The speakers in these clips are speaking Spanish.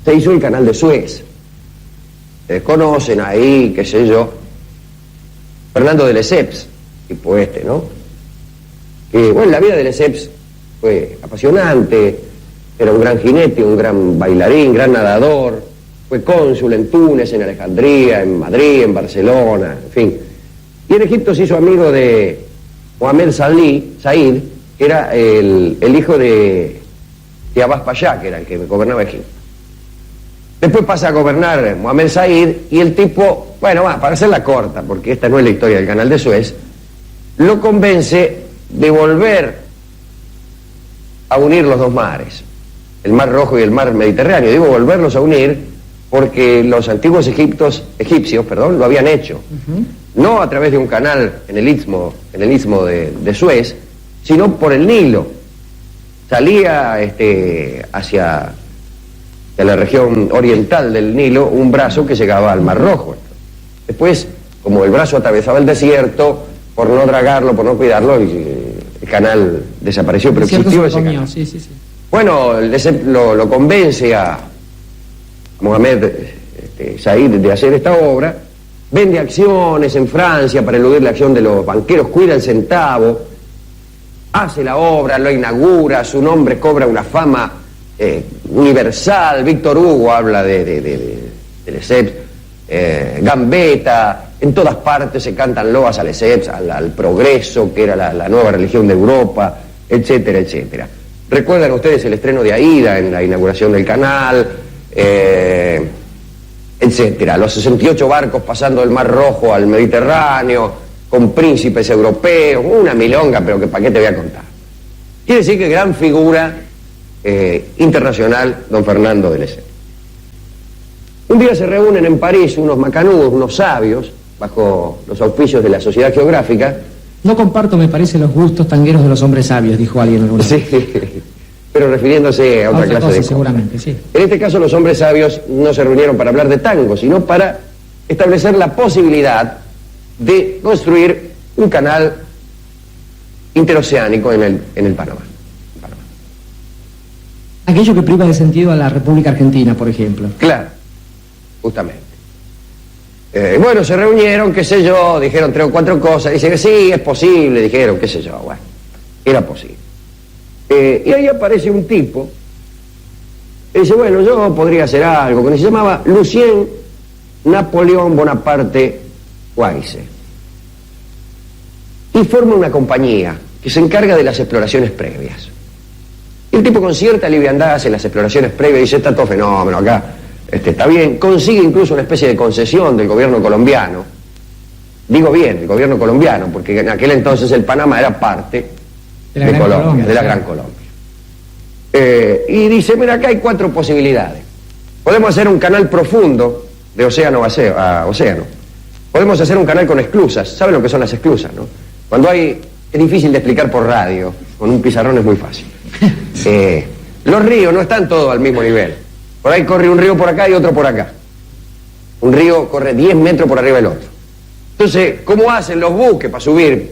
se hizo el canal de Suez. Ustedes conocen ahí, qué sé yo, Fernando de Lesseps, tipo ¿no? Que, bueno, la vida de Lesseps fue apasionante, era un gran jinete, un gran bailarín, gran nadador, fue cónsul en Túnez, en Alejandría, en Madrid, en Barcelona, en fin. Y en Egipto se hizo amigo de Mohamed Said, que era el hijo de Abbas Pashá, que era el que gobernaba Egipto. Después pasa a gobernar Mohamed Said y el tipo, bueno, para hacerla corta, porque esta no es la historia del canal de Suez, lo convence de volver a unir los dos mares, el Mar Rojo y el Mar Mediterráneo. Digo volverlos a unir porque los antiguos egipcios lo habían hecho. No a través de un canal en el istmo de Suez, sino por el Nilo. Salía hacia la región oriental del Nilo un brazo que llegaba al Mar Rojo. Después, como el brazo atravesaba el desierto, por no dragarlo, por no cuidarlo, el canal desapareció, pero existió ese canal. Sí. Bueno, lo convence a Mohamed Said de hacer esta obra, vende acciones en Francia para eludir la acción de los banqueros, cuida el centavo, hace la obra, lo inaugura, su nombre cobra una fama universal. Víctor Hugo habla de Lesseps, Gambetta, en todas partes se cantan loas a Lesseps, al progreso, que era la nueva religión de Europa, etcétera, etcétera. ¿Recuerdan ustedes el estreno de Aida en la inauguración del canal? Etcétera. Los 68 barcos pasando del Mar Rojo al Mediterráneo, con príncipes europeos, una milonga, pero que para qué te voy a contar. Quiere decir que gran figura internacional, don Fernando de Lesseps. Un día se reúnen en París unos macanudos, unos sabios, bajo los auspicios de la Sociedad Geográfica. No comparto, me parece, los gustos tangueros de los hombres sabios, dijo alguien alguna vez. Sí, pero refiriéndose a otra clase cosa, de cosas. seguramente, sí. En este caso los hombres sabios no se reunieron para hablar de tango, sino para establecer la posibilidad de construir un canal interoceánico en el Panamá. Aquello que priva de sentido a la República Argentina, por ejemplo. Claro, justamente. Bueno, se reunieron, qué sé yo, dijeron 3 o 4 cosas, dicen que sí, es posible, dijeron, qué sé yo, bueno, era posible. Y ahí aparece un tipo, y dice, bueno, yo podría hacer algo, que se llamaba Lucien Napoleón Bonaparte Weize. Y forma una compañía que se encarga de las exploraciones previas. Y el tipo con cierta liviandad hace las exploraciones previas y dice, está todo fenómeno acá, está bien, consigue incluso una especie de concesión del gobierno colombiano. Digo bien, el gobierno colombiano, porque en aquel entonces el Panamá era parte de Colombia, de la Gran Colombia. Y dice, mira, acá hay 4 posibilidades. Podemos hacer un canal profundo de océano a océano. Podemos hacer un canal con esclusas. ¿Saben lo que son las esclusas, no? Cuando es difícil de explicar por radio, con un pizarrón es muy fácil. Los ríos no están todos al mismo nivel. Por ahí corre un río por acá y otro por acá. Un río corre 10 metros por arriba del otro. Entonces, ¿cómo hacen los buques para subir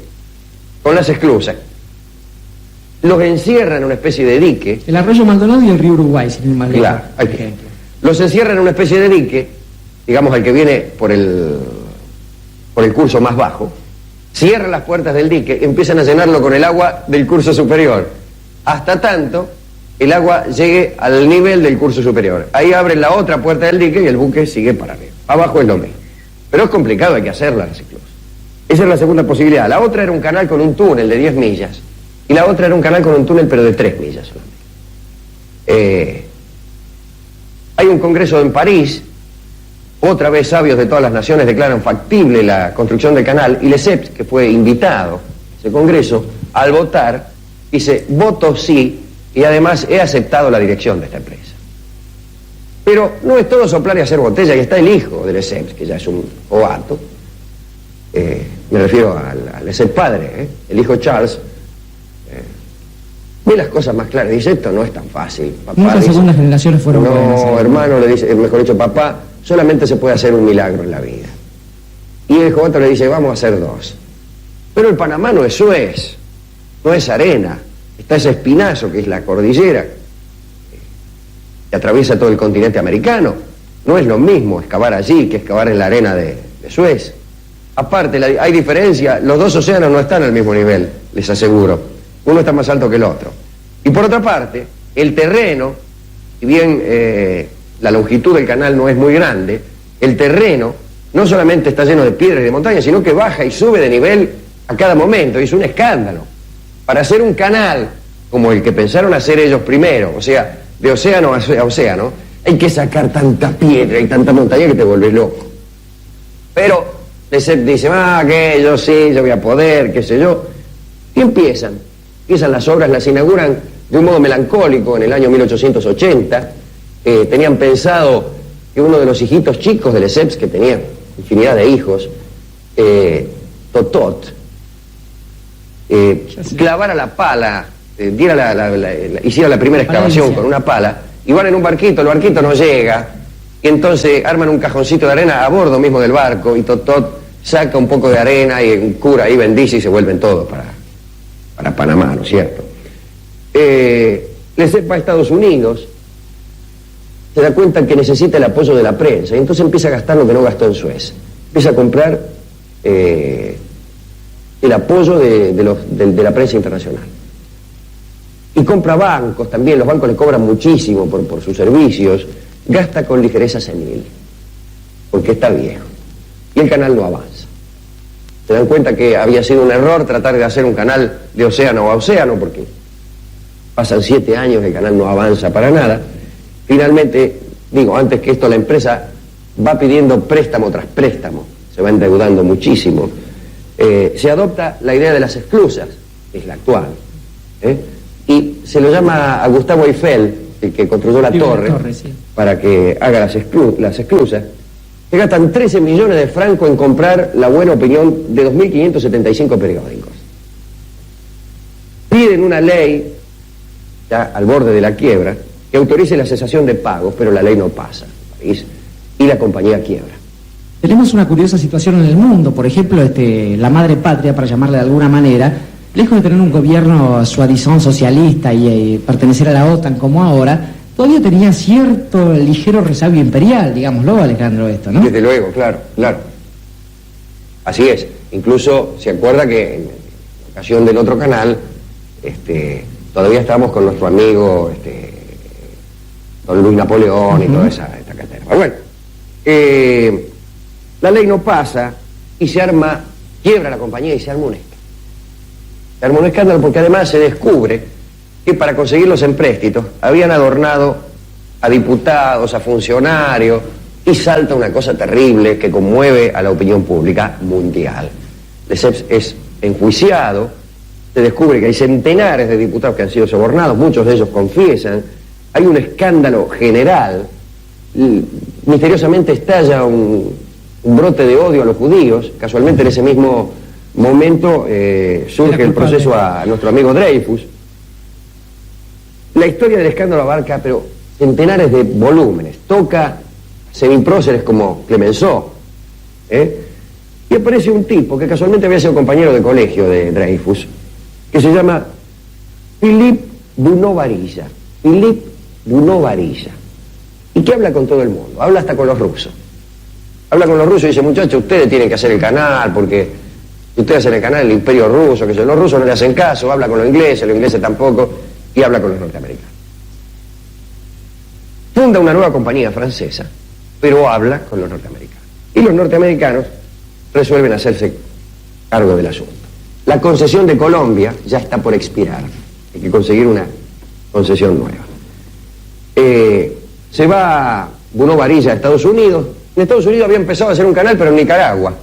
con las esclusas? Los encierran en una especie de dique. El arroyo Maldonado y el río Uruguay, sin ir más lejos, claro, por ejemplo. Los encierran en una especie de dique, digamos al que viene por el curso más bajo, cierran las puertas del dique, empiezan a llenarlo con el agua del curso superior, hasta tanto el agua llegue al nivel del curso superior. Ahí abren la otra puerta del dique y el buque sigue para arriba. Abajo es lo mismo. Pero es complicado, hay que hacerla, las esclusas. Esa es la segunda posibilidad. La otra era un canal con un túnel de 10 millas. Y la otra era un canal con un túnel pero de 3 millas solamente. Hay un congreso en París, otra vez sabios de todas las naciones declaran factible la construcción del canal, y Lesseps, que fue invitado a ese congreso, al votar, dice, voto sí, y además he aceptado la dirección de esta empresa. Pero no es todo soplar y hacer botella, y está el hijo de Lesseps, que ya es un jovato, me refiero a Lesseps padre, el hijo Charles, ve las cosas más claras, dice, esto no es tan fácil, papá. Muchas segundas generaciones fueron buenas. No, hermano, le dice, mejor dicho, papá, solamente se puede hacer un milagro en la vida. Y el joven le dice, vamos a hacer 2. Pero el Panamá no es Suez, no es arena, está ese espinazo que es la cordillera. que atraviesa todo el continente americano. No es lo mismo excavar allí que excavar en la arena de Suez. Aparte, hay diferencia, los dos océanos no están al mismo nivel, les aseguro. Uno está más alto que el otro. Y por otra parte, el terreno, si bien la longitud del canal no es muy grande, el terreno no solamente está lleno de piedras y de montañas, sino que baja y sube de nivel a cada momento, y es un escándalo. Para hacer un canal como el que pensaron hacer ellos primero, o sea, de océano a océano, hay que sacar tanta piedra y tanta montaña que te vuelves loco. Pero Lesseps dice, que yo sí, yo voy a poder, qué sé yo. Y empiezan las obras, las inauguran de un modo melancólico en el año 1880. Tenían pensado que uno de los hijitos chicos de Lesseps, que tenía infinidad de hijos, Totot, clavara la pala, hiciera la primera excavación con una pala, y van en un barquito, el barquito no llega, y entonces arman un cajoncito de arena a bordo mismo del barco, y Totot saca un poco de arena y un cura ahí bendice y se vuelven todos para Panamá, ¿no es cierto? Lesseps va a Estados Unidos, se da cuenta que necesita el apoyo de la prensa, y entonces empieza a gastar lo que no gastó en Suez. Empieza a comprar el apoyo de la prensa internacional. Y compra bancos también, los bancos le cobran muchísimo por sus servicios, gasta con ligereza senil, porque está viejo, y el canal no avanza. Se dan cuenta que había sido un error tratar de hacer un canal de océano a océano, porque pasan 7 años y el canal no avanza para nada. Finalmente, antes que esto, la empresa va pidiendo préstamo tras préstamo, se va endeudando muchísimo. Se adopta la idea de las esclusas, que es la actual, y se lo llama a Gustavo Eiffel, el que construyó la torre, sí, para que haga las esclusas. Se gastan 13 millones de francos en comprar la buena opinión de 2.575 periódicos. Piden una ley, ya al borde de la quiebra, que autorice la cesación de pagos, pero la ley no pasa, y la compañía quiebra. Tenemos una curiosa situación en el mundo, por ejemplo, la madre patria, para llamarle de alguna manera, lejos de tener un gobierno soi-disant socialista y pertenecer a la OTAN como ahora, todavía tenía cierto ligero resabio imperial, digámoslo, Alejandro, esto, ¿no? Desde luego, claro. Así es. Incluso se acuerda que en ocasión del otro canal, todavía estábamos con nuestro amigo don Luis Napoleón y toda esta cartera. Pero bueno, la ley no pasa y quiebra la compañía y se arma un escándalo. Se arma un escándalo porque además se descubre que para conseguir los empréstitos habían adornado a diputados, a funcionarios, y salta una cosa terrible que conmueve a la opinión pública mundial. Lesseps es enjuiciado, se descubre que hay centenares de diputados que han sido sobornados, muchos de ellos confiesan, hay un escándalo general, misteriosamente estalla un brote de odio a los judíos, casualmente en ese mismo momento surge el proceso a nuestro amigo Dreyfus. La historia del escándalo abarca, pero centenares de volúmenes, toca semipróceres como Clemenceau, y aparece un tipo que casualmente había sido compañero de colegio de Dreyfus, que se llama Philippe Bunau-Varilla, y que habla con todo el mundo, habla hasta con los rusos. Habla con los rusos y dice, muchachos, ustedes tienen que hacer el canal, porque ustedes hacen el canal del Imperio Ruso, que los rusos no le hacen caso, habla con los ingleses tampoco, y habla con los norteamericanos. Funda una nueva compañía francesa, pero habla con los norteamericanos. Y los norteamericanos resuelven hacerse cargo del asunto. La concesión de Colombia ya está por expirar, hay que conseguir una concesión nueva. Se va Bunau-Varilla a Estados Unidos. En Estados Unidos había empezado a hacer un canal, pero en Nicaragua.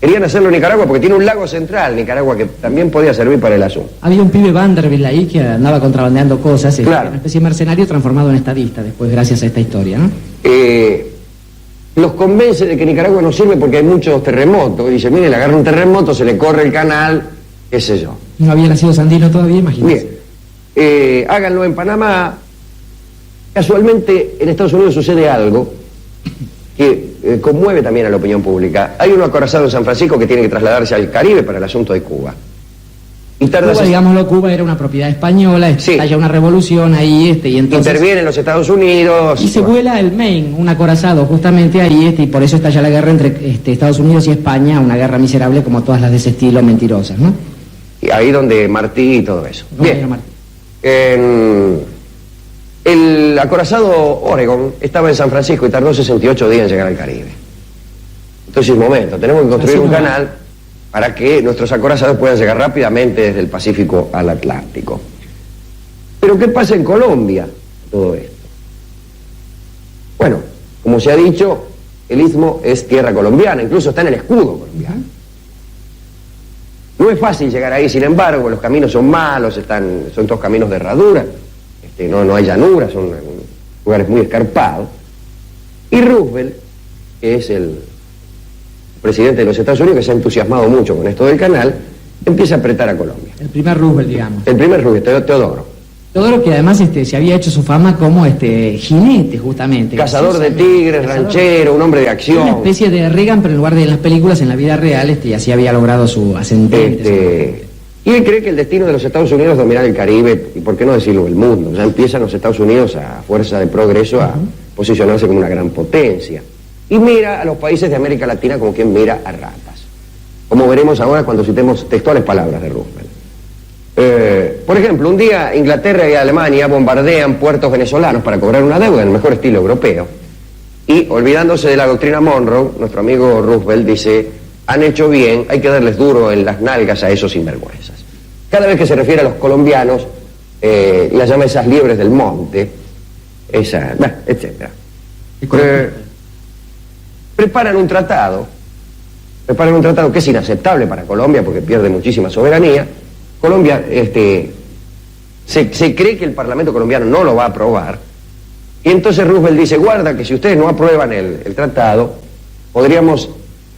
Querían hacerlo en Nicaragua porque tiene un lago central, Nicaragua, que también podía servir para el asunto. Había un pibe Vanderbilt ahí que andaba contrabandeando cosas, claro. Una especie de mercenario transformado en estadista después, gracias a esta historia, ¿no? Los convence de que Nicaragua no sirve porque hay muchos terremotos. Y dice, mire, le agarra un terremoto, se le corre el canal, qué sé yo. No había nacido Sandino todavía, imagínese. Bien, háganlo en Panamá. Casualmente en Estados Unidos sucede algo que conmueve también a la opinión pública. Hay un acorazado en San Francisco que tiene que trasladarse al Caribe para el asunto de Cuba. Y tarda Cuba, digámoslo, Cuba era una propiedad española, estalla una revolución ahí, y entonces... Intervienen los Estados Unidos... Y se vuela el Maine, un acorazado justamente ahí, y por eso estalla la guerra entre Estados Unidos y España, una guerra miserable como todas las de ese estilo, mentirosas, ¿no? Y ahí donde Martí y todo eso. Bien. El acorazado Oregon estaba en San Francisco y tardó 68 días en llegar al Caribe. Entonces, momento, tenemos que construir un canal para que nuestros acorazados puedan llegar rápidamente desde el Pacífico al Atlántico. Pero ¿qué pasa en Colombia todo esto? Bueno, como se ha dicho, el istmo es tierra colombiana, incluso está en el escudo colombiano. No es fácil llegar ahí, sin embargo, los caminos son malos, son todos caminos de herradura, no hay llanura, son lugares muy escarpados. Y Roosevelt, que es el presidente de los Estados Unidos, que se ha entusiasmado mucho con esto del canal, empieza a apretar a Colombia. El primer Roosevelt, digamos. El primer Roosevelt, Teodoro. Teodoro, que además se había hecho su fama como jinete, justamente. Cazador de tigres, ranchero, un hombre de acción. Una especie de Reagan, pero en lugar de en las películas, en la vida real, y así había logrado su ascendente. Y él cree que el destino de los Estados Unidos es dominar el Caribe, y por qué no decirlo, el mundo. Ya empiezan los Estados Unidos, a fuerza de progreso, a posicionarse como una gran potencia. Y mira a los países de América Latina como quien mira a ratas. Como veremos ahora cuando citemos textuales palabras de Roosevelt. Por ejemplo, un día Inglaterra y Alemania bombardean puertos venezolanos para cobrar una deuda en el mejor estilo europeo. Y, olvidándose de la doctrina Monroe, nuestro amigo Roosevelt dice: han hecho bien, hay que darles duro en las nalgas a esos sinvergüenzas. Cada vez que se refiere a los colombianos, las llama esas liebres del monte, etc. Preparan un tratado que es inaceptable para Colombia porque pierde muchísima soberanía. Colombia, se cree que el Parlamento colombiano no lo va a aprobar, y entonces Roosevelt dice: guarda que si ustedes no aprueban el tratado, podríamos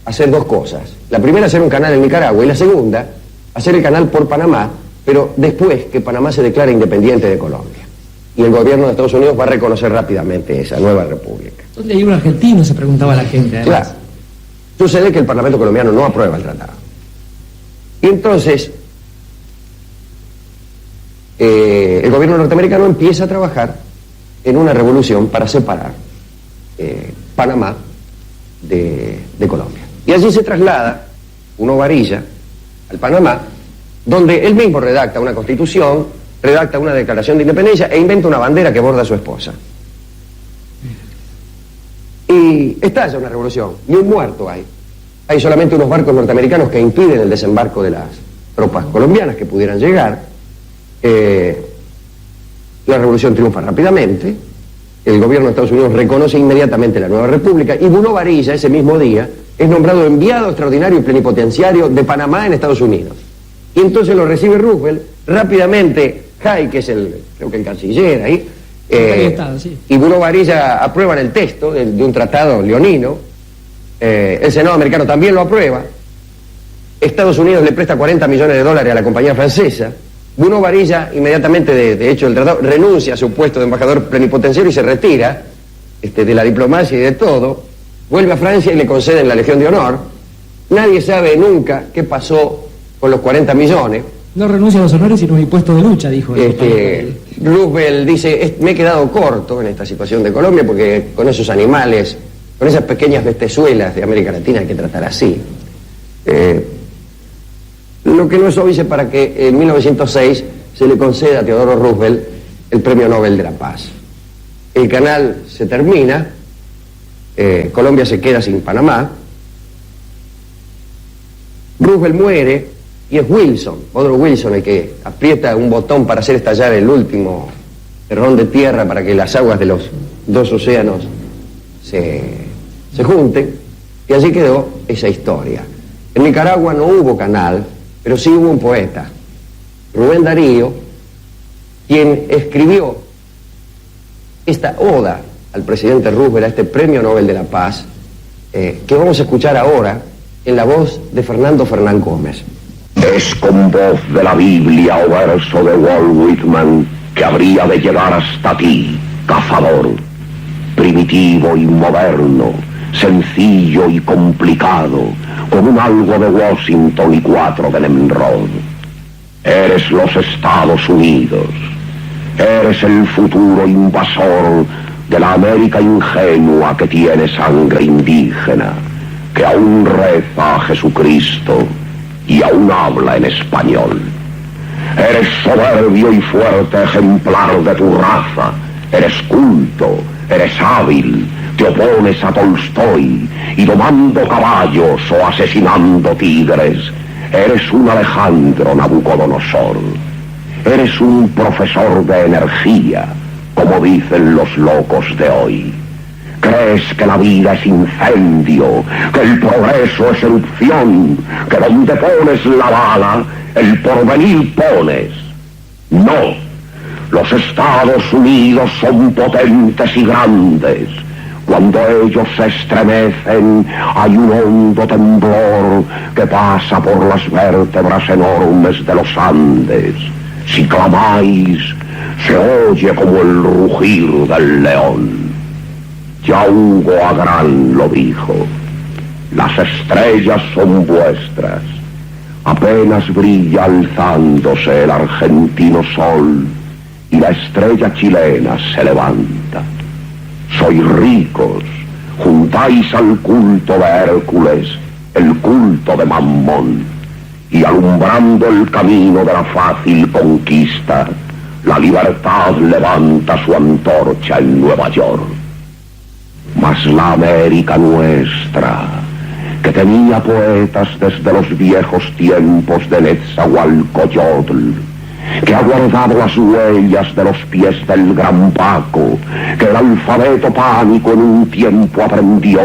hacer dos cosas. La primera, hacer un canal en Nicaragua, y la segunda, hacer el canal por Panamá, pero después que Panamá se declare independiente de Colombia. Y el gobierno de Estados Unidos va a reconocer rápidamente esa nueva república. ¿Dónde hay un argentino?, se preguntaba la gente, además. Claro. Sucede que el Parlamento colombiano no aprueba el tratado. Y entonces, el gobierno norteamericano empieza a trabajar en una revolución para separar Panamá de Colombia. Y allí se traslada Uno Varilla al Panamá, donde él mismo redacta una constitución, redacta una declaración de independencia e inventa una bandera que borda a su esposa. Y estalla una revolución, ni un muerto hay. Hay solamente unos barcos norteamericanos que impiden el desembarco de las tropas colombianas que pudieran llegar. La revolución triunfa rápidamente, el gobierno de Estados Unidos reconoce inmediatamente la nueva república, y Bruno Varilla ese mismo día es nombrado enviado extraordinario y plenipotenciario de Panamá en Estados Unidos. Y entonces lo recibe Roosevelt, rápidamente Hay, que es creo que el canciller ahí, y Bruno Varilla aprueban el texto de un tratado leonino, el Senado americano también lo aprueba, Estados Unidos le presta $40 millones a la compañía francesa. Bruno Varilla, inmediatamente de hecho el tratado, renuncia a su puesto de embajador plenipotenciario y se retira de la diplomacia y de todo, vuelve a Francia y le conceden la Legión de Honor. Nadie sabe nunca qué pasó con los 40 millones. No renuncia a los honores sino a mi puesto de lucha, dijo. Roosevelt dice: me he quedado corto en esta situación de Colombia porque con esos animales, con esas pequeñas bestezuelas de América Latina hay que tratar así. Lo que no es obvio para que en 1906 se le conceda a Teodoro Roosevelt el Premio Nobel de la Paz. El canal se termina, Colombia se queda sin Panamá, Roosevelt muere y es Wilson, Woodrow Wilson, el que aprieta un botón para hacer estallar el último terrón de tierra para que las aguas de los dos océanos se junten, y allí quedó esa historia. En Nicaragua no hubo canal, pero sí hubo un poeta, Rubén Darío, quien escribió esta oda al presidente Roosevelt, a este Premio Nobel de la Paz, que vamos a escuchar ahora en la voz de Fernando Fernán Gómez. Es con voz de la Biblia o verso de Walt Whitman que habría de llegar hasta ti, cazador, primitivo y moderno, sencillo y complicado, con un algo de Washington y 4 de Nimrod. Eres los Estados Unidos. Eres el futuro invasor de la América ingenua que tiene sangre indígena, que aún reza a Jesucristo y aún habla en español. Eres soberbio y fuerte ejemplar de tu raza. Eres culto, eres hábil, te opones a Tolstoy y domando caballos o asesinando tigres. Eres un Alejandro Nabucodonosor. Eres un profesor de energía, como dicen los locos de hoy. Crees que la vida es incendio, que el progreso es erupción, que donde pones la bala, el porvenir pones. No, los Estados Unidos son potentes y grandes. Cuando ellos se estremecen, hay un hondo temblor que pasa por las vértebras enormes de los Andes. Si clamáis, se oye como el rugir del león. Ya Hugo Agrán lo dijo: las estrellas son vuestras. Apenas brilla alzándose el argentino sol y la estrella chilena se levanta. Sois ricos, juntáis al culto de Hércules el culto de Mammón, y alumbrando el camino de la fácil conquista, la libertad levanta su antorcha en Nueva York. Mas la América nuestra, que tenía poetas desde los viejos tiempos de Netzahualcoyotl, que ha guardado las huellas de los pies del gran Paco, que el alfabeto pánico en un tiempo aprendió,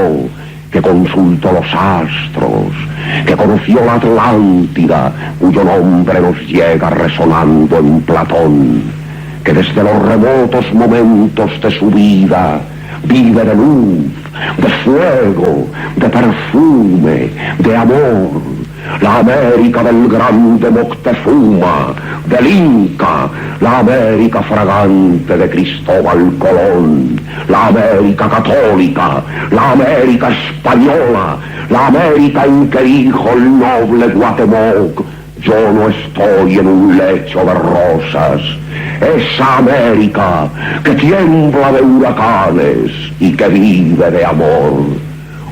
que consultó los astros, que conoció la Atlántida, cuyo nombre nos llega resonando en Platón, que desde los remotos momentos de su vida vive de luz, de fuego, de perfume, de amor. La América del grande Moctezuma, del Inca, la América fragante de Cristóbal Colón, la América católica, la América española, la América en que dijo el noble Guatemoc: yo no estoy en un lecho de rosas. Esa América que tiembla de huracanes y que vive de amor.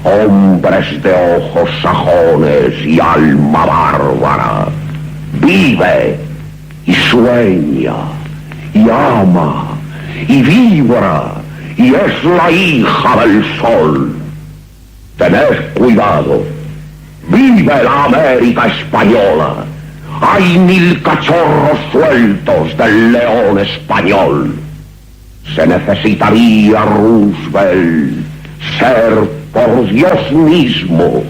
Hombres de ojos sajones y alma bárbara, vive y sueña y ama y vibra y es la hija del sol. Tened cuidado, vive la América española. Hay 1000 cachorros sueltos del león español. Se necesitaría, Roosevelt, ser por Dios mismo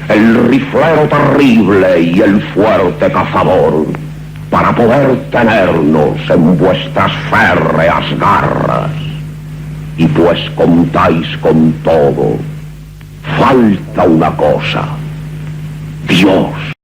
el riflero terrible y el fuerte cazador, para poder tenernos en vuestras férreas garras. Y pues contáis con todo, falta una cosa: Dios.